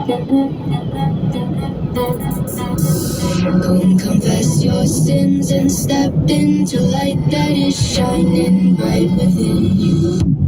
Come confess your sins and step into light that is shining bright within you.